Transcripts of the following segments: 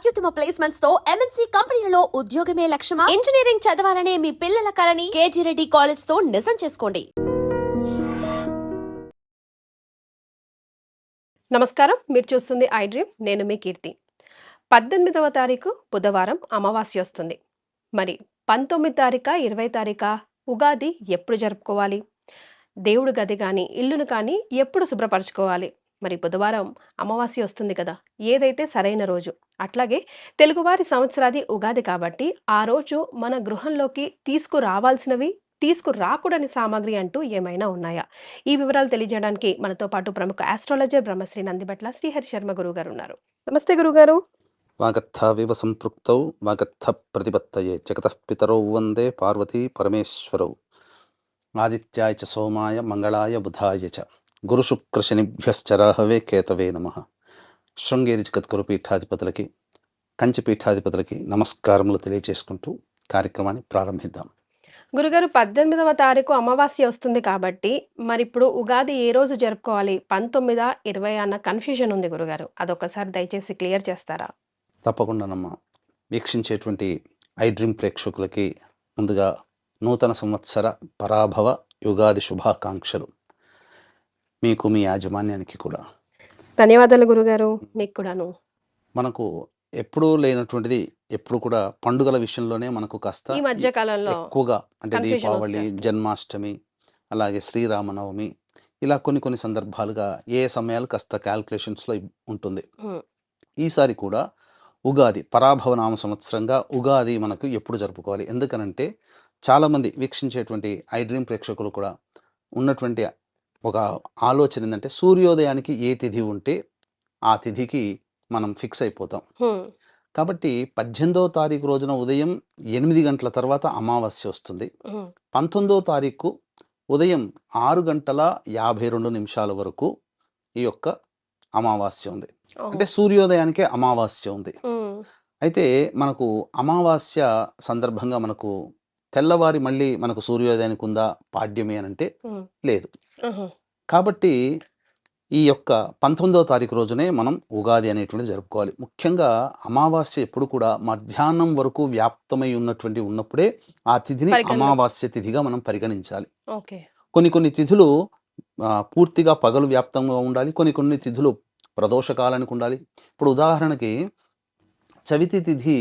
అత్యుత్తమ ప్లేస్మెంట్స్ తో ఎంఎన్సీ కంపెనీలలో ఉద్యోగమే లక్ష్యమా? ఇంజనీరింగ్ చదవాలనే మీ పిల్లల కలని కేజీ రెడ్డి కాలేజ్ తో నిజం చేసుకోండి. నమస్కారం, మీరు చూస్తుంది ఐ డ్రీమ్. నేను మీ కీర్తి. 18వ తారీఖు బుధవారం అమావాస్య వస్తుంది. మరి 19 తారీఖా 20 తారీఖా ఉగాది ఎప్పుడు జరుపుకోవాలి? దేవుడి గది కానీ ఇల్లును కానీ ఎప్పుడు శుభ్రపరచుకోవాలి? మరి బుధవారం అమావాస్య వస్తుంది కదా, ఏదైతే సరైన రోజు. అట్లాగే తెలుగువారి సంవత్సరాది ఉగాది కాబట్టి ఆ రోజు మన గృహంలోకి తీసుకురావాల్సినవి, తీసుకురాకూడని సామాగ్రి అంటూ ఏమైనా ఉన్నాయా? ఈ వివరాలు తెలియజేయడానికి మనతో పాటు ప్రముఖ ఆస్ట్రాలజర్ బ్రహ్మశ్రీ నందిబట్ల శ్రీహరి శర్మ గురువు గారు ఉన్నారు. నమస్తే గురుగారు. వాగర్థావివ సంపృక్తౌ వాగర్థ ప్రతిపత్తయే జగతః పితరౌ వందే పార్వతీ పరమేశ్వరౌ ఆదిత్యాయ చ సోమాయ మంగళాయ బుధాయ చ గురుశుక్రశనిభ్యశ్చరాహవే కేతవే నమః. శృంగేరి జగద్గురు పీఠాధిపతులకి, కంచి పీఠాధిపతులకి నమస్కారములు తెలియజేసుకుంటూ కార్యక్రమాన్ని ప్రారంభిద్దాం. గురుగారు, 18వ తారీఖు అమావాస్య వస్తుంది కాబట్టి మరి ఇప్పుడు ఉగాది ఏ రోజు జరుపుకోవాలి? 19, 20 అన్న కన్ఫ్యూజన్ ఉంది గురుగారు. అదొకసారి దయచేసి క్లియర్ చేస్తారా? తప్పకుండానమ్మా. వీక్షించేటువంటి ఐ డ్రీమ్ ప్రేక్షకులకి ముందుగా నూతన సంవత్సర పరాభవ యుగాది శుభాకాంక్షలు. మీకు, మీ యాజమాన్యానికి కూడా ధన్యవాదాలు గురుగారు. మీకు కూడాను. మనకు ఎప్పుడూ లేనటువంటిది ఎప్పుడు కూడా పండుగల విషయంలోనే మనకు కాస్త ఈ మధ్య కాలంలో ఎక్కువగా, అంటే confusion దీపావళి, వచ్చేస్తుంది. జన్మాష్టమి, అలాగే శ్రీరామనవమి, ఇలా కొన్ని సందర్భాలుగా ఏ సమయాలు కాస్త క్యాల్కులేషన్స్లో ఉంటుంది. హ్మ్. ఈసారి కూడా ఉగాది పరాభవ నామ సంవత్సరంగా ఉగాది మనకు ఎప్పుడు జరుపుకోవాలి? ఎందుకనంటే చాలామంది వీక్షించేటువంటి ఐ డ్రీమ్ ప్రేక్షకులు కూడా ఉన్నటువంటి ఒక ఆలోచన ఏంటంటే, సూర్యోదయానికి ఏ తిథి ఉంటే ఆ తిథికి మనం ఫిక్స్ అయిపోతాం. హ్మ్. కాబట్టి 18వ తారీఖు రోజున ఉదయం 8 గంటల తర్వాత అమావాస్య వస్తుంది. హ్మ్. 19వ తారీఖు ఉదయం 6:52 వరకు ఈ యొక్క అమావాస్య ఉంది. ఓహో. అంటే సూర్యోదయానికే అమావాస్య ఉంది. హ్మ్. అయితే మనకు అమావాస్య సందర్భంగా మనకు తెల్లవారి మళ్ళీ మనకు సూర్యోదయానికి ఉందా పాడ్యమి అని అంటే హ్మ్. లేదు. ఆహా. కాబట్టి ఈ యొక్క 19వ తారీఖు రోజునే మనం ఉగాది అనేటువంటిది జరుపుకోవాలి. ముఖ్యంగా అమావాస్య ఎప్పుడు కూడా మధ్యాహ్నం వరకు వ్యాప్తమై ఉన్నప్పుడే ఆ తిథిని పరిగణలో. అమావాస్య తిథిగా మనం పరిగణించాలి. ఓకే. కొన్ని తిథులు పూర్తిగా పగలు వ్యాప్తంగా ఉండాలి. కొన్ని తిథులు ప్రదోషకాలానికి ఉండాలి. ఇప్పుడు ఉదాహరణకి చవితి తిథి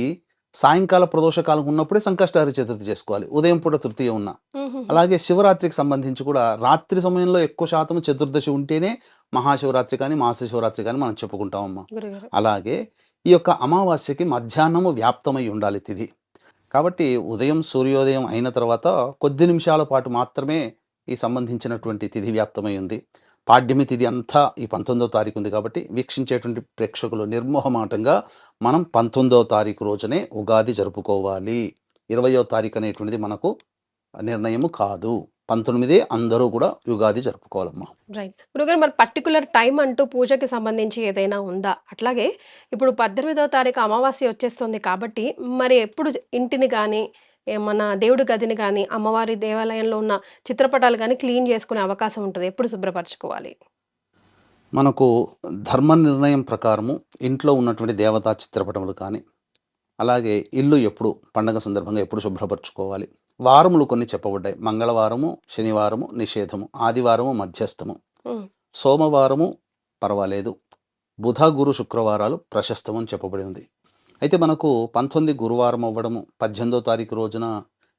సాయంకాల ప్రదోషకాలం ఉన్నప్పుడే సంకష్టహర చతుర్థి చేసుకోవాలి, ఉదయం పూట తృతీయ ఉన్న. హుహుహు. అలాగే శివరాత్రికి సంబంధించి కూడా రాత్రి సమయంలో ఎక్కువ శాతం చతుర్దశి ఉంటేనే మహాశివరాత్రి కానీ మహాశివరాత్రి కానీ మనం చెప్పుకుంటామమ్మా. గురుగారు. అలాగే ఈ యొక్క అమావాస్యకి మధ్యాహ్నము వ్యాప్తమై ఉండాలి తిథి. కాబట్టి ఉదయం సూర్యోదయం అయిన తర్వాత కొద్ది నిమిషాల పాటు మాత్రమే ఈ సంబంధించినటువంటి తిథి వ్యాప్తమై ఉంది. పాడ్యమి తిథి అంతా ఈ 19వ తారీఖు ఉంది. కాబట్టి వీక్షించేటువంటి ప్రేక్షకులు నిర్మోహమాటంగా మనం 19వ తారీఖు రోజునే ఉగాది జరుపుకోవాలి. 20వ తారీఖు అనేటువంటిది మనకు నిర్ణయము కాదు. 19 అందరూ కూడా ఉగాది జరుపుకోవాలమ్మా. రైట్. గురుగారు, మరి పర్టికులర్ టైం అంటూ పూజకి సంబంధించి ఏదైనా ఉందా? అట్లాగే ఇప్పుడు 18వ తారీఖు అమావాస్య వచ్చేస్తుంది కాబట్టి మరి ఎప్పుడు ఇంటిని కానీ, మన దేవుడి గదిని కానీ, అమ్మవారి దేవాలయంలో ఉన్న చిత్రపటాలు కానీ క్లీన్ చేసుకునే అవకాశం ఉంటుంది? ఎప్పుడు శుభ్రపరచుకోవాలి? మనకు ధర్మ నిర్ణయం ప్రకారము ఇంట్లో ఉన్నటువంటి దేవతా చిత్రపటములు కానీ, అలాగే ఇల్లు ఎప్పుడు పండగ సందర్భంగా ఎప్పుడు శుభ్రపరచుకోవాలి. వారములు కొన్ని చెప్పబడ్డాయి. మంగళవారము, శనివారము నిషేధము, ఆదివారము మధ్యస్థము, హ్మ్. సోమవారము పర్వాలేదు, బుధ గురు శుక్రవారాలు ప్రశస్తము అని చెప్పబడి ఉంది. అయితే మనకు 19 గురువారం అవ్వడము, 18వ తారీఖు రోజున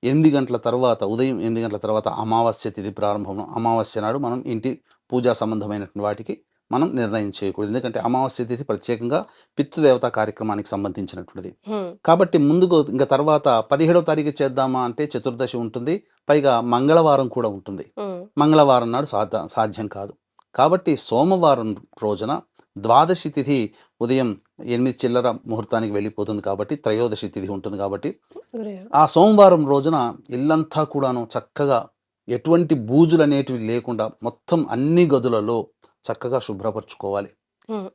8 గంటల తర్వాత, ఉదయం 8 గంటల తర్వాత అమావాస్య తిథి ప్రారంభం. అమావాస్య నాడు మనం ఇంటి పూజా సంబంధమైనటువంటి వాటికి మనం నిర్ణయం చేయకూడదు. ఎందుకంటే అమావాస్య తిథి ప్రత్యేకంగా పితృదేవతా కార్యక్రమానికి సంబంధించినటువంటిది. హ్మ్. కాబట్టి ముందుకు ఇంకా తర్వాత 17వ తారీఖు చేద్దామా అంటే చతుర్దశి ఉంటుంది, పైగా మంగళవారం కూడా ఉంటుంది. హ్మ్. మంగళవారం నాడు సాధ్యం కాదు. కాబట్టి సోమవారం రోజున ద్వాదశి తిథి ఉదయం 8 చిల్లర ముహూర్తానికి వెళ్ళిపోతుంది. కాబట్టి త్రయోదశి తిథి ఉంటుంది. కాబట్టి గురుగారు. ఆ సోమవారం రోజున ఇల్లంతా కూడాను చక్కగా ఎటువంటి బూజులు అనేటివి లేకుండా మొత్తం అన్ని గదులలో చక్కగా శుభ్రపరచుకోవాలి. హ్మ్.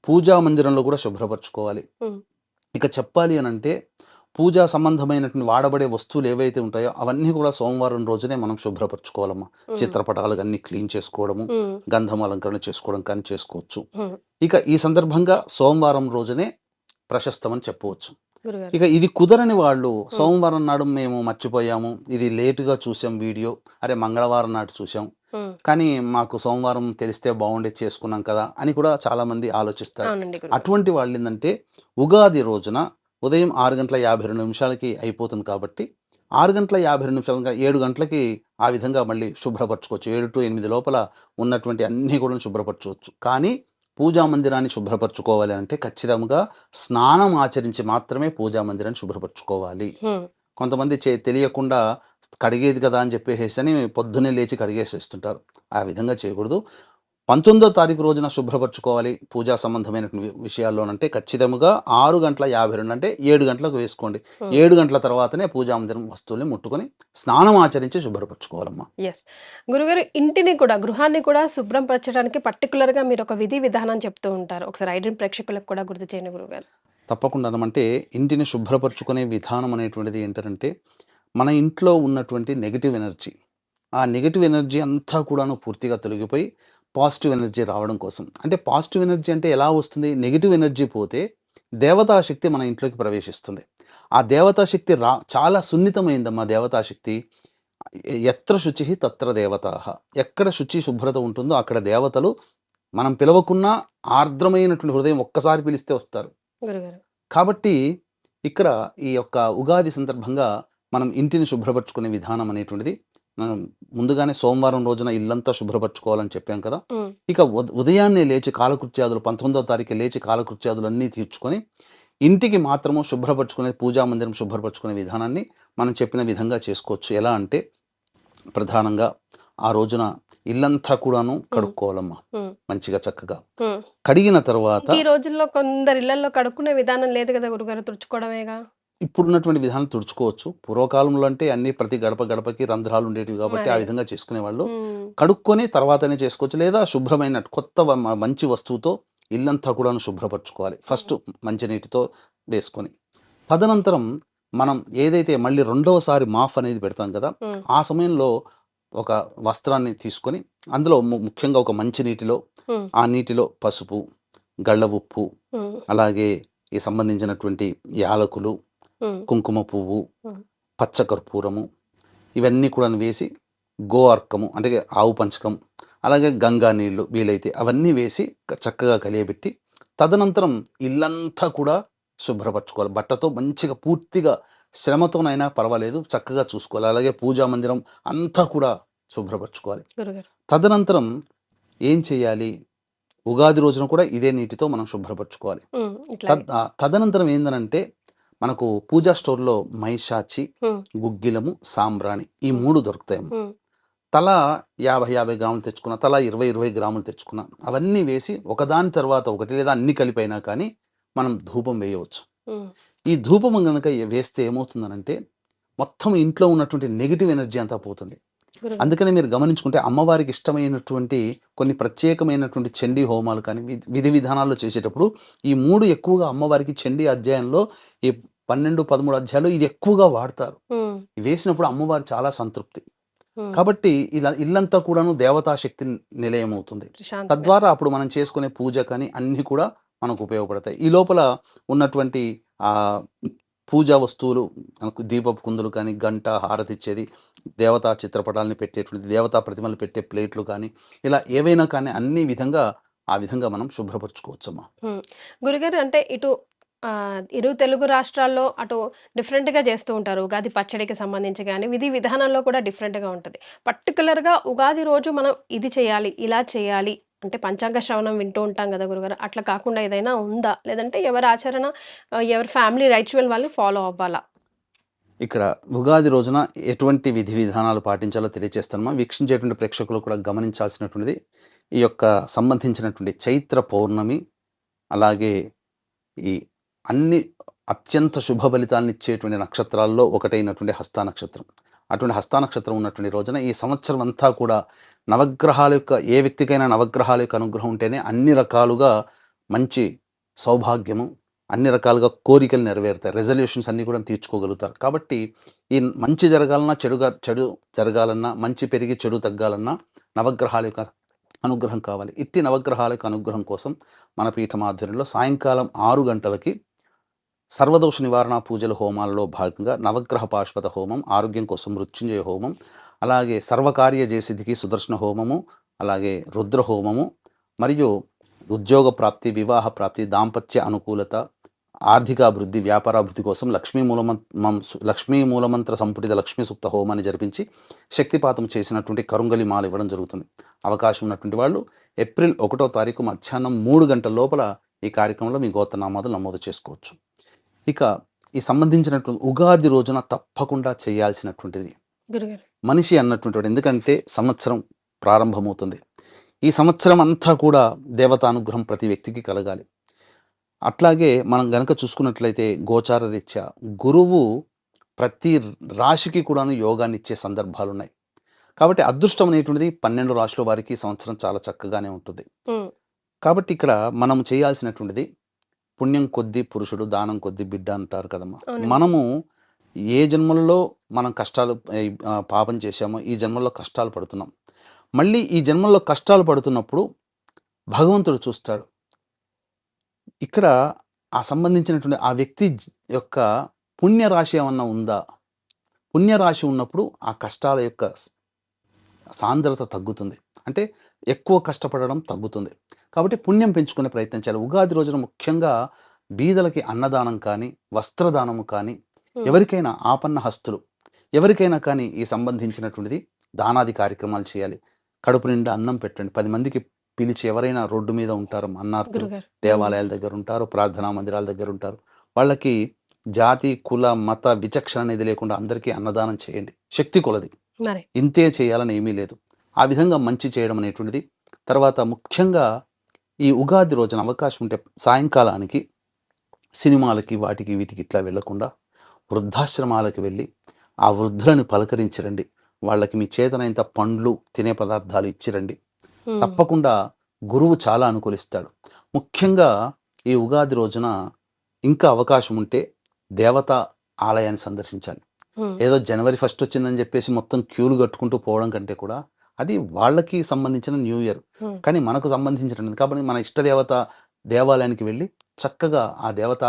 పూజా మందిరంలో కూడా శుభ్రపరచుకోవాలి. హ్మ్. ఇక చెప్పాలి అని అంటే పూజా సంబంధమైనటువంటి వాడబడే వస్తువులు ఏవైతే ఉంటాయో అవన్నీ కూడా సోమవారం రోజునే మనం శుభ్రపరచుకోవాలమ్మా. హ్మ్. చిత్రపటాలు అన్నీ క్లీన్ చేసుకోవడము, హ్మ్. గంధం అలంకరణ చేసుకోవడం కానీ చేసుకోవచ్చు. హ్మ్. ఇక ఈ సందర్భంగా సోమవారం రోజునే ప్రశస్తమని చెప్పవచ్చు. గురుగారు. ఇక ఇది కుదరని వాళ్ళు సోమవారం నాడు మేము మర్చిపోయాము, ఇది లేటుగా చూసాం వీడియో, అరే మంగళవారం నాడు చూసాం, హ్మ్. కానీ మాకు సోమవారం తెలిస్తే బాగుండేది చేసుకున్నాం కదా అని కూడా చాలామంది ఆలోచిస్తారు. అవునండి గురుగారు. అటువంటి వాళ్ళు ఏంటంటే ఉగాది రోజున ఉదయం 6:52 అయిపోతుంది కాబట్టి 6:52 7 గంటలకి ఆ విధంగా మళ్ళీ శుభ్రపరచుకోవచ్చు. 7 to 8 లోపల ఉన్నటువంటి అన్నీ కూడా శుభ్రపరచుకోవచ్చు. కానీ పూజా మందిరాన్ని శుభ్రపరచుకోవాలి అంటే ఖచ్చితంగా స్నానం ఆచరించి మాత్రమే పూజా మందిరాన్ని శుభ్రపరచుకోవాలి. హ్మ్. కొంతమంది తెలియకుండా కడిగేది కదా అని చెప్పేసి పొద్దున్నే లేచి కడిగేసేస్తుంటారు. ఆ విధంగా చేయకూడదు. 19వ తారీఖు రోజున శుభ్రపరచుకోవాలి పూజా సంబంధమైనటువంటి విషయాల్లోనంటే ఖచ్చితంగా 6:52 అంటే 7 గంటలకు వేసుకోండి. 7 గంటల తర్వాతనే పూజా మందిరం వస్తువుల్ని ముట్టుకొని స్నానం ఆచరించి శుభ్రపరచుకోవాలమ్మా. యెస్. గురుగారు, ఇంటిని కూడా, గృహాన్ని కూడా శుభ్రం పరచడానికి పర్టిక్యులర్‌గా మీరొక విధి విధానం చెప్తూ ఉంటారు. ఒకసారి ఐడ్రీమ్ ప్రేక్షకులకు కూడా గుర్తు చేయండి గురుగారు. తప్పకుండానంటే ఇంటిని శుభ్రపరచుకునే విధానం అనేటువంటిది ఏంటంటే మన ఇంట్లో ఉన్నటువంటి నెగెటివ్ ఎనర్జీ, ఆ నెగెటివ్ ఎనర్జీ అంతా కూడాను పూర్తిగా తొలగిపోయి పాజిటివ్ ఎనర్జీ రావడం కోసం. అంటే పాజిటివ్ ఎనర్జీ అంటే ఎలా వస్తుంది? నెగెటివ్ ఎనర్జీ పోతే దేవతాశక్తి మన ఇంట్లోకి ప్రవేశిస్తుంది. ఆ దేవతాశక్తి చాలా సున్నితమైందమ్మా దేవతాశక్తి. ఎత్ర శుచిః తత్ర దేవతాః. ఎక్కడ శుచి శుభ్రత ఉంటుందో అక్కడ దేవతలు మనం పిలవకున్నా ఆర్ద్రమైనటువంటి హృదయం ఒక్కసారి పిలిస్తే వస్తారు. గురుగారు. కాబట్టి ఇక్కడ ఈ యొక్క ఉగాది సందర్భంగా మనం ఇంటిని శుభ్రపరచుకునే విధానం అనేటువంటిది మనం ముందుగానే సోమవారం రోజున ఇల్లంతా శుభ్రపరచుకోవాలని చెప్పాం కదా. హ్మ్. ఇక ఉదయాన్నే లేచి కాలకృత్యాదులు 19వ తారీఖు లేచి కాలకృత్యాదులు అన్నీ తీర్చుకొని ఇంటికి మాత్రము శుభ్రపరచుకునే పూజా మందిరం శుభ్రపరచుకునే విధానాన్ని మనం చెప్పిన విధంగా చేసుకోవచ్చు. ఎలా అంటే ప్రధానంగా ఆ రోజున ఇల్లంతా కూడాను కడుక్కోవాలమ్మా హ్మ్. మంచిగా చక్కగా. హ్మ్. కడిగిన తర్వాత ఈ రోజుల్లో కొందరి ఇళ్లల్లో కడుక్కునే విధానం లేదు కదా గురుగారు, తుడుచుకోవడమేగా. ఇప్పుడున్నటువంటి విధానం తుడుచుకోవచ్చు. పూర్వకాలంలో అంటే అన్నీ ప్రతి గడప గడపకి రంధ్రాలు ఉండేటివి కాబట్టి ఆ మరి. విధంగా చేసుకునేవాళ్ళు. హ్మ్. కడుక్కొని తర్వాతనే చేసుకోవచ్చు. లేదా శుభ్రమైన కొత్త మంచి వస్తువుతో ఇల్లంతా కూడాను శుభ్రపరచుకోవాలి. ఫస్ట్ మంచినీటితో వేసుకొని. తదనంతరం మనం ఏదైతే మళ్ళీ రెండవసారి మాఫ్ అనేది పెడతాం కదా, హ్మ్. ఆ సమయంలో ఒక వస్త్రాన్ని తీసుకొని అందులో ముఖ్యంగా ఒక మంచి నీటిలో హ్మ్. ఆ నీటిలో పసుపు, గళ్ళ ఉప్పు, హ్మ్. అలాగే ఈ సంబంధించినటువంటి యాలకులు, హ్మ్. కుంకుమ పువ్వు, హ్మ్. పచ్చకర్పూరము ఇవన్నీ కూడాను వేసి గో అర్కము అంటే ఆవు పంచకం, అలాగే గంగా నీళ్ళు వీలైతే అవన్నీ వేసి చక్కగా కలియబెట్టి తదనంతరం ఇల్లంతా కూడా శుభ్రపరచుకోవాలి. బట్టతో మంచిగా పూర్తిగా శ్రమతోనైనా పర్వాలేదు చక్కగా చూసుకోవాలి. అలాగే పూజా మందిరం అంతా కూడా శుభ్రపరచుకోవాలి. గురుగారు. తదనంతరం ఏం చేయాలి? ఉగాది రోజున కూడా ఇదే నీటితో మనం శుభ్రపరచుకోవాలి. హ్మ్. ఇట్లాగే. తదనంతరం ఏందనంటే మనకు పూజా స్టోర్‌లో మైషాచి, హ్మ్. గుగ్గిలము, సాంబ్రాణి ఈ హ్మ్. 3 దొరుకుతాయమ్మ. హ్మ్. తలా 50 గ్రాములు తెచ్చుకున్న, తలా 20 గ్రాములు తెచ్చుకున్న అవన్నీ వేసి ఒకదాని తర్వాత ఒకటి లేదా అన్నీ కలిపైనా కానీ మనం ధూపం వేయవచ్చు. హ్మ్. ఈ ధూపం గనక వేస్తే ఏమవుతుందనంటే మొత్తం ఇంట్లో ఉన్నటువంటి నెగెటివ్ ఎనర్జీ అంతా పోతుంది. గురుగారు. అందుకనే మీరు గమనించుకుంటే అమ్మవారికి ఇష్టమైనటువంటి కొన్ని ప్రత్యేకమైనటువంటి చండీ హోమాలు కానీ విధి విధానాల్లో చేసేటప్పుడు ఈ 3 ఎక్కువగా అమ్మవారికి చండీ అధ్యాయంలో ఈ 12, 13 అధ్యాయాలు ఇది ఎక్కువగా వాడతారు. హ్మ్. ఇవి వేసినప్పుడు అమ్మవారు చాలా సంతృప్తి. హ్మ్. కాబట్టి ఇలా ఇల్లంతా కూడాను దేవతాశక్తి నిలయమవుతుంది. ప్రశాంతంగా. తద్వారా అప్పుడు మనం చేసుకునే పూజ కానీ అన్నీ కూడా మనకు ఉపయోగపడతాయి. ఈ లోపల ఉన్నటువంటి పూజా వస్తువులు మనకు దీపపు కుందులు కానీ, గంట, హారతిచ్చేది, దేవతా చిత్రపటాలని పెట్టేటువంటి దేవతా ప్రతిమలు పెట్టే ప్లేట్లు కానీ, ఇలా ఏవైనా కానీ అన్ని విధంగా ఆ విధంగా మనం శుభ్రపరచుకోవచ్చమ్మా. హ్మ్. గురుగారు, అంటే ఇటు ఇరు తెలుగు రాష్ట్రాల్లో అటు డిఫరెంట్‌గా చేస్తూ ఉంటారు. ఉగాది పచ్చడికి సంబంధించి గాని, విధి విధానంలో కూడా డిఫరెంట్‌గా ఉంటది. పర్టిక్యులర్‌గా ఉగాది రోజు మనం ఇది చేయాలి, ఇలా చేయాలి అంటే పంచాంగ శ్రవణం వింటూ ఉంటాం గదా గురుగారు. అట్లా కాకుండా ఏదైనా ఉందా? లేదంటే ఎవరి ఆచరణ ఎవరి ఫ్యామిలీ రిచువల్ వాళ్ళు ఫాలో అవ్వాలా? ఇక్కడ ఉగాది రోజున ఎటువంటి విధి విధానాలు పాటించాలో తెలియజేస్తానమ్మా. వీక్షించేటువంటి ప్రేక్షకులు కూడా గమనించాల్సినటువంటిది ఈ యొక్క సంబంధించినటువంటి చైత్ర పౌర్ణమి, అలాగే ఈ అన్ని అత్యంత శుభ ఫలితాలనిచ్చేటువంటి నక్షత్రాల్లో ఒకటైనటువంటి హస్తా నక్షత్రం. అటువంటి హస్తా నక్షత్రం ఉన్నటువంటి రోజున ఈ సంవత్సరం అంతా కూడా నవగ్రహాల యొక్క ఏ వ్యక్తికైనా నవగ్రహాల యొక్క అనుగ్రహం ఉంటేనే అన్ని రకాలుగా మంచి సౌభాగ్యము, అన్ని రకాలుగా కోరికలు నెరవేరుతాయి. రెజల్యూషన్స్ అన్నీ కూడా తీర్చుకోగలుగుతారు. కాబట్టి ఈ మంచి జరగాలన్నా, చెడు జరగాలన్నా, మంచి పెరిగి చెడు తగ్గాలన్నా నవగ్రహాల యొక్క అనుగ్రహం కావాలి. ఇట్టి నవగ్రహాల యొక్క అనుగ్రహం కోసం మన పీఠం ఆధ్వర్యంలో సాయంకాలం 6 గంటలకి సర్వదోష నివారణ పూజల హోమాలలో భాగంగా నవగ్రహ పాశుపత హోమం, ఆరోగ్యం కోసం మృత్యుంజయ హోమం, అలాగే సర్వకార్య జయసిద్ధికి సుదర్శన హోమము, అలాగే రుద్ర హోమము, మరియు ఉద్యోగ ప్రాప్తి, వివాహ ప్రాప్తి, దాంపత్య అనుకూలత, ఆర్థికాభివృద్ధి, వ్యాపారాభివృద్ధి కోసం లక్ష్మీ మూలమంత్ర సంపుటిత లక్ష్మీ సూక్త హోమాన్ని జరిపించి శక్తిపాతం చేసినటువంటి కరుంగలి మాల ఇవ్వడం జరుగుతుంది. అవకాశం ఉన్నటువంటి వాళ్ళు ఏప్రిల్ 1వ తారీఖు మధ్యాహ్నం 3 గంటల లోపల ఈ కార్యక్రమంలో మీ గోత్రనామాలు నమోదు చేసుకోవచ్చు. ఇక ఈ సంబంధించినటువంటి ఉగాది రోజున తప్పకుండా చేయాల్సినటువంటిది గురుగారు. మనిషి అన్నటువంటి వాడు, ఎందుకంటే సంవత్సరం ప్రారంభమవుతుంది. ఈ సంవత్సరం అంతా కూడా దేవతానుగ్రహం ప్రతి వ్యక్తికి కలగాలి. అట్లాగే మనం గనక చూసుకున్నట్లయితే గోచార రీత్యా గురువు ప్రతి రాశికి కూడాను యోగాన్ని ఇచ్చే సందర్భాలు ఉన్నాయి. కాబట్టి అదృష్టం అనేటువంటిది 12 రాశుల వారికి ఈ సంవత్సరం చాలా చక్కగానే ఉంటుంది. ఉమ్, కాబట్టి ఇక్కడ మనం చేయాల్సినటువంటిది పుణ్యం కొద్ది పురుషుడు, దానం కొద్ది బిడ్డ అంటారు కదమ్మా. అవునండి. మనము ఏ జన్మలలో మనం కష్టాలు పాపం చేశామో ఈ జన్మల్లో కష్టాలు పడుతున్నాం. మళ్ళీ ఈ జన్మల్లో కష్టాలు పడుతున్నప్పుడు భగవంతుడు చూస్తాడు. ఇక్కడ ఆ సంబంధించినటువంటి ఆ వ్యక్తి యొక్క పుణ్యరాశి ఏమన్నా ఉందా? పుణ్యరాశి ఉన్నప్పుడు ఆ కష్టాల యొక్క సాంద్రత తగ్గుతుంది, అంటే ఎక్కువ కష్టపడడం తగ్గుతుంది. కాబట్టి పుణ్యం పెంచుకునే ప్రయత్నం చేయాలి. ఉగాది రోజున ముఖ్యంగా బీదలకి అన్నదానం కానీ, వస్త్రదానము కానీ, ఎవరికైనా ఆపన్న హస్తులు ఎవరికైనా కానీ ఈ సంబంధించినటువంటిది దానాది కార్యక్రమాలు చేయాలి. కడుపు నిండా అన్నం పెట్టండి. 10 మందికి పిలిచి, ఎవరైనా రోడ్డు మీద ఉంటారు అన్నార్థులు, గురుగారు. దేవాలయాల దగ్గర ఉంటారు, ప్రార్థనా మందిరాల దగ్గర ఉంటారు, వాళ్ళకి జాతి కుల మత విచక్షణ అనేది లేకుండా అందరికీ అన్నదానం చేయండి. శక్తి కొలది, మరి ఇంతే చేయాలని ఏమీ లేదు. ఆ విధంగా మంచి చేయడం అనేటువంటిది. తర్వాత ముఖ్యంగా ఈ ఉగాది రోజున అవకాశం ఉంటే సాయంకాలానికి సినిమాలకి వాటికి వీటికి ఇట్లా వెళ్ళకుండా వృద్ధాశ్రమాలకు వెళ్ళి ఆ వృద్ధులను పలకరించిరండి. వాళ్ళకి మీ చేతనైనంత పండ్లు, తినే పదార్థాలు ఇచ్చిరండి. ఉమ్, తప్పకుండా గురువు చాలా అనుకూలిస్తాడు. ముఖ్యంగా ఈ ఉగాది రోజున ఇంకా అవకాశం ఉంటే దేవతా ఆలయాన్ని సందర్శించాలి. ఉమ్, ఏదో జనవరి 1 వచ్చిందని చెప్పేసి మొత్తం క్యూలు కట్టుకుంటూ పోవడం కంటే కూడా అది వాళ్ళకి సంబంధించిన న్యూ ఇయర్, ఉమ్, కానీ మనకు సంబంధించినది కాబట్టి మన ఇష్టదేవత దేవాలయానికి వెళ్ళి చక్కగా ఆ దేవత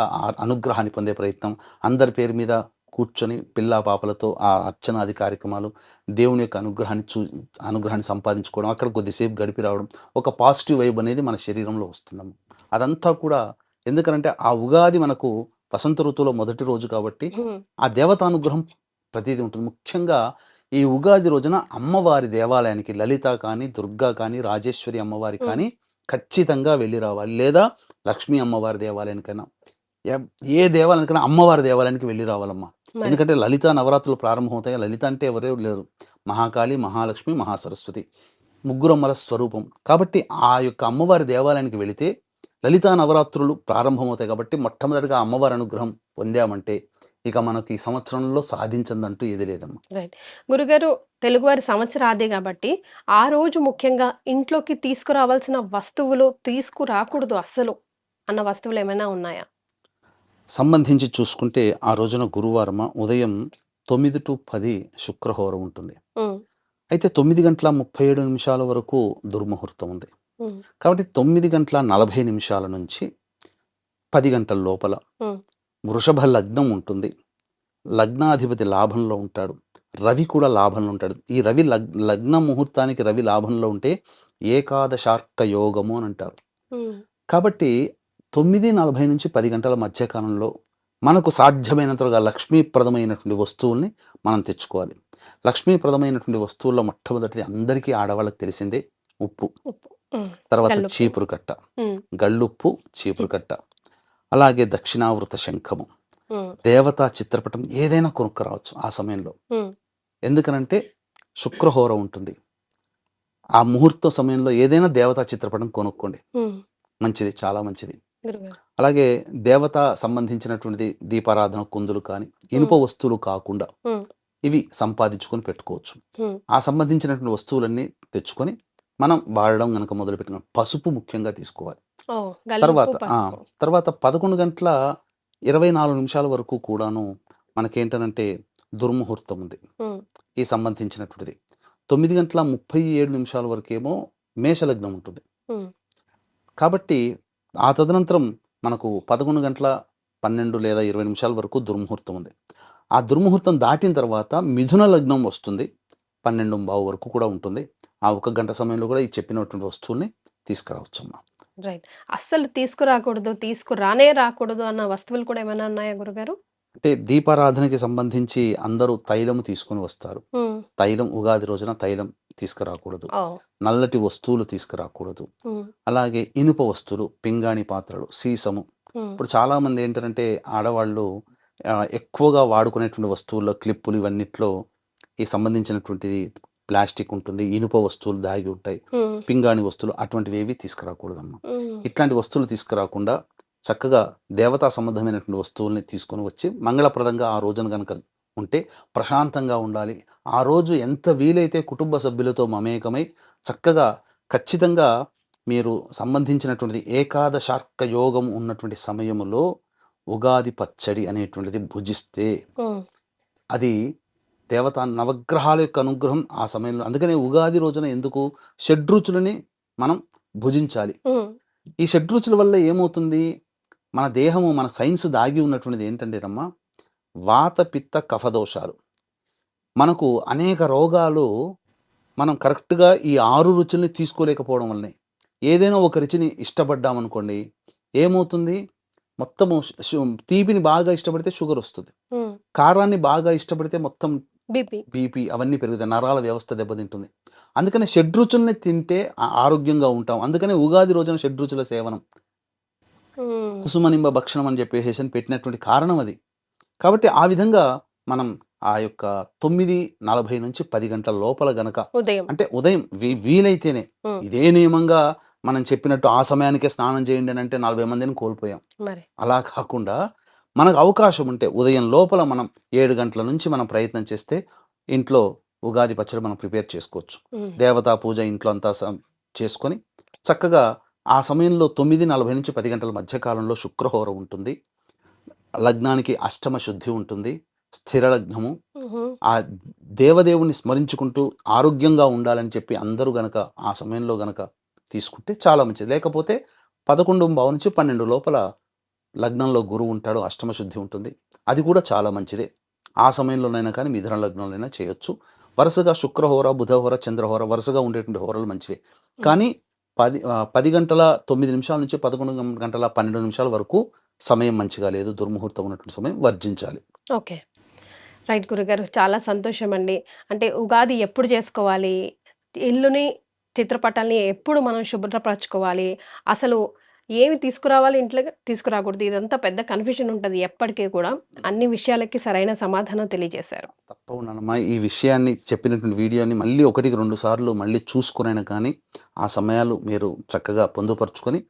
అనుగ్రహాన్ని పొందే ప్రయత్నం, అందరి పేరు మీద కూర్చొని పిల్ల పాపలతో ఆ అర్చనాది కార్యక్రమాలు, దేవుని యొక్క అనుగ్రహాన్ని సంపాదించుకోవడం, అక్కడ కొద్దిసేపు గడిపి రావడం, ఒక పాజిటివ్ వైబ్ అనేది మన శరీరంలో వస్తుందమ్మ. అదంతా కూడా ఎందుకనంటే ఆ ఉగాది మనకు వసంత ఋతువులో మొదటి రోజు కాబట్టి ఉమ్, ఆ దేవతానుగ్రహం ప్రతిదీ ఉంటుంది. ముఖ్యంగా ఈ ఉగాది రోజున అమ్మవారి దేవాలయానికి, లలిత కానీ, దుర్గా కానీ, రాజేశ్వరి అమ్మవారి కానీ ఖచ్చితంగా వెళ్ళి రావాలి. లేదా లక్ష్మీ అమ్మవారి దేవాలయానికైనా, ఏ దేవాలయానికైనా అమ్మవారి దేవాలయానికి వెళ్ళి రావాలమ్మా. మరి ఎందుకంటే లలిత నవరాత్రులు ప్రారంభమవుతాయి. లలిత అంటే ఎవరే లేరు, మహాకాళి, మహాలక్ష్మి, మహాసరస్వతి, ముగ్గురమ్మల స్వరూపం. కాబట్టి ఆ యొక్క అమ్మవారి దేవాలయానికి వెళితే లలితా నవరాత్రులు ప్రారంభమవుతాయి. కాబట్టి మొట్టమొదటిగా అమ్మవారి అనుగ్రహం పొందామంటే ఇక మనకి ఈ సంవత్సరంలో సాధించదంటూ ఏది లేదమ్మా. రైట్. గురుగారు, తెలుగువారి సంవత్సరాదే కాబట్టి ఆ రోజు ముఖ్యంగా ఇంట్లోకి తీసుకురావాల్సిన వస్తువులు, తీసుకురాకూడదు అస్సలు అన్న వస్తువులు ఏమైనా ఉన్నాయా? సంబంధించి చూసుకుంటే ఆ రోజున గురువారం ఉదయం 9 to 10 శుక్రహోరం ఉంటుంది. ఉమ్, అయితే 9:37 వరకు దుర్ముహూర్తం ఉంది. ఉమ్, కాబట్టి 9:40 నుంచి 10 గంటల లోపల ఉమ్, వృషభ లగ్నం ఉంటుంది. లగ్నాధిపతి లాభంలో ఉంటాడు, రవి కూడా లాభంలో ఉంటాడు. ఈ రవి లగ్న ముహూర్తానికి రవి లాభంలో ఉంటే ఏకాదశార్క యోగము అని అంటారు. ఉమ్, కాబట్టి 9:40 నుంచి 10 గంటల మధ్యకాలంలో మనకు సాధ్యమైనంతగా లక్ష్మీప్రదమైనటువంటి వస్తువుల్ని మనం తెచ్చుకోవాలి. లక్ష్మీప్రదమైనటువంటి వస్తువుల్లో మొట్టమొదటిది అందరికీ ఆడవాళ్ళకి తెలిసిందే ఉప్పు, ఉప్పు, ఉమ్, తర్వాత కల్లుప్పు. చీపురు కట్ట, ఉమ్, గళ్ళుప్పు, చీపురు కట్ట, అలాగే దక్షిణావృత శంఖము, ఉమ్, దేవతా చిత్రపటం ఏదైనా కొనుక్కరావచ్చు ఆ సమయంలో. ఉమ్, ఎందుకనంటే శుక్రహోర ఉంటుంది. ఆ ముహూర్త సమయంలో ఏదైనా దేవతా చిత్రపటం కొనుక్కోండి, ఉమ్, మంచిది, చాలా మంచిది. గురుగారు. అలాగే దేవత సంబంధించినటువంటిది దీపారాధన కుందులు కానీ, ఇనుప వస్తువులు కాకుండా ఉమ్, ఇవి సంపాదించుకొని పెట్టుకోవచ్చు. ఉమ్, ఆ సంబంధించినటువంటి వస్తువులన్నీ తెచ్చుకొని మనం వాడడం కనుక మొదలుపెట్టిన పసుపు ముఖ్యంగా తీసుకోవాలి. ఓ, తర్వాత గల్లుప్పు, పసుపు. తర్వాత 11:24 వరకు కూడాను మనకేంటనంటే దుర్ముహూర్తం ఉంది ఉమ్, ఈ సంబంధించినటువంటిది. 9:37 వరకేమో మేషలగ్నం ఉంటుంది. ఉమ్, కాబట్టి ఆ తదనంతరం మనకు 11:10 12 లేదా 20 నిమిషాల వరకు దుర్ముహూర్తం ఉంది. ఆ దుర్ముహూర్తం దాటిన తర్వాత మిథున లగ్నం వస్తుంది. 12:15 వరకు కూడా ఉంటుంది. ఆ 1 గంట సమయంలో కూడా ఈ చెప్పినటువంటి వస్తువుల్ని తీసుకురావచ్చమ్మా. రైట్. అస్సలు తీసుకురాకూడదు, తీసుకురానే రాకూడదు అన్న వస్తువులు కూడా ఏమైనా ఉన్నాయా గురుగారు? అంటే దీపారాధనకి సంబంధించి అందరూ తైలము తీసుకొని వస్తారు. హ్మ్. తైలం ఉగాది రోజున తైలం తీసుకురాకూడదు. ఓహ్! నల్లటి వస్తువులు తీసుకురాకూడదు. హ్మ్. అలాగే ఇనుప వస్తువులు, పింగాణి పాత్రలు, సీసము. హ్మ్. ఇప్పుడు చాలామంది ఏంటంటే ఆడవాళ్ళు ఎక్కువగా వాడుకునేటువంటి వస్తువుల్లో క్లిప్పులు ఇవన్నిట్లో ఈ సంబంధించినటువంటిది ప్లాస్టిక్ ఉంటుంది. ఇనుప వస్తువులు దాగి ఉంటాయి. హ్మ్. పింగాణి వస్తువులు అటువంటివి ఏవి తీసుకురాకూడదమ్మా. హ్మ్. ఇట్లాంటి వస్తువులు తీసుకురాకుండా చక్కగా దేవతా సంబంధమైనటువంటి వస్తువుల్ని తీసుకొని వచ్చి మంగళప్రదంగా ఆ రోజున గనక ఉంటే ప్రశాంతంగా ఉండాలి. ఆ రోజు ఎంత వీలైతే కుటుంబ సభ్యులతో మమేకమై చక్కగా ఖచ్చితంగా మీరు సంబంధించినటువంటిది ఏకాదశార్క యోగం ఉన్నటువంటి సమయములో ఉగాది పచ్చడి అనేటువంటిది భుజిస్తే హ్మ్. అది దేవతా నవగ్రహాల యొక్క అనుగ్రహం ఆ సమయంలో. అందుకనే ఉగాది రోజున ఎందుకు షడ్రుచులని మనం భుజించాలి. హ్మ్. ఈ షడ్రుచుల వల్ల ఏమవుతుంది? మన దేహము, మన సైన్స్ దాగి ఉన్నటువంటిది ఏంటంటేనమ్మా, వాత, పిత్త, కఫ దోషాలు. మనకు అనేక రోగాలు మనం కరెక్ట్‌గా ఈ 6 రుచుల్ని తీసుకోలేకపోవడం వల్లనే. ఏదైనా ఒక రుచిని ఇష్టపడ్డామనుకోండి, ఏమవుతుంది? మొత్తము తీపిని బాగా ఇష్టపడితే షుగరొస్తది. హ్మ్. కారాన్ని బాగా ఇష్టపడితే మొత్తం బీపీ. బీపీ అవన్నీ పెరుగుతాయి. నరాల వ్యవస్థ దెబ్బతింటుంది. అందుకని షడ్రుచుల్ని తింటే ఆరోగ్యంగా ఉంటాం. అందుకనే ఉగాది రోజున షడ్రుచుల సేవనం. హ్మ్. కుసుమనింబ భక్షణం అని చెప్పేసేసని పెట్టినటువంటి కారణం అది. కాబట్టి ఆ విధంగా మనం ఆ యొక్క 9:40 నుంచి 10 గంటల లోపల గనక ఉదయం. అంటే ఉదయం వీలైతేనే హ్మ్. ఇదే నియమంగా మనం చెప్పినట్టు ఆ సమయానికే స్నానం చేయండి అని అంటే 40 మందిని కోల్పోయాం. మరి. అలా కాకుండా మనకు అవకాశం ఉంటే ఉదయం లోపల మనం 7 గంటల నుంచి మనం ప్రయత్నం చేస్తే ఇంట్లో ఉగాది పచ్చడి మనం ప్రిపేర్ చేసుకోవచ్చు. హ్మ్. దేవతా పూజ ఇంట్లో అంతా చేసుకొని చక్కగా ఆ సమయంలో 9:40 నుంచి 10 గంటల మధ్య కాలంలో శుక్రహోర ఉంటుంది. లగ్నానికి అష్టమ శుద్ధి ఉంటుంది. స్థిర లగ్నము. హుహు. ఆ దేవదేవుణ్ణి స్మరించుకుంటూ ఆరోగ్యంగా ఉండాలని చెప్పి అందరూ గనక ఆ సమయంలో గనక తీసుకుంటే చాలా మంచిది. లేకపోతే 11:15 నుంచి 12 లోపల లగ్నంలో గురువు ఉంటాడు. అష్టమ శుద్ధి ఉంటుంది. అది కూడా చాలా మంచిదే. ఆ సమయంలోనైనా కానీ మిథున లగ్నంలోనైనా చేయొచ్చు. వరుసగా శుక్రహోర, బుధహోర, చంద్రహోర వరుసగా ఉండేటువంటి హోరలు మంచివే. హ్మ్. కానీ 10 గంటల 9 నిమిషాల నుంచి 11 గంటల 12 నిమిషాల వరకు సమయం మంచిగా లేదు. దుర్ముహూర్తం ఉన్నటువంటి సమయం వర్జించాలి. ఓకే. రైట్ గురుగారు. చాలా సంతోషమండి. అంటే ఉగాది ఎప్పుడు చేసుకోవాలి? ఇల్లుని, చిత్రపటాల్ని ఎప్పుడు మనం శుభ్రపరచుకోవాలి? అసలు ఏమి తీసుకురావాలి ఇంట్లోకి, తీసుకురాకూడదు. ఇదంతా పెద్ద కన్‌ఫ్యూజన్ ఉంటది ఎప్పటికి కూడా. అన్ని విషయాలకి సరైన సమాధానం తెలియజేశారు. తప్పకుండానమ్మా. ఈ విషయాన్ని చెప్పినటువంటి వీడియోని మళ్ళీ 1కి 2 సార్లు మళ్ళీ చూసుకొనైనా కానీ, ఆ సమయాలు మీరు చక్కగా పొందుపరుచుకొని,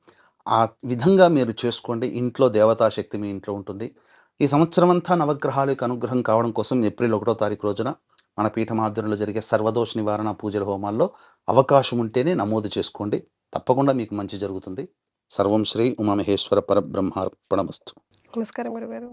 ఆ విధంగా మీరు చేసుకోండి. ఇంట్లో దేవతా శక్తి మీ ఇంట్లో ఉంటుంది. ఈ సంవత్సరమంతా నవగ్రహాల యొక్క అనుగ్రహం కావడం కోసం ఏప్రిల్ 1వ తారీఖు రోజున మన పీఠం ఆధ్వర్యంలో జరిగే సర్వదోష నివారణ పూజల హోమాల్లో అవకాశం ఉంటేనే నమోదు చేసుకోండి. తప్పకుండా మీకు మంచి జరుగుతుంది. సర్వం శ్రీ ఉమామహేశ్వర పరబ్రహ్మార్పణమస్తు. నమస్కారం గురుగారు.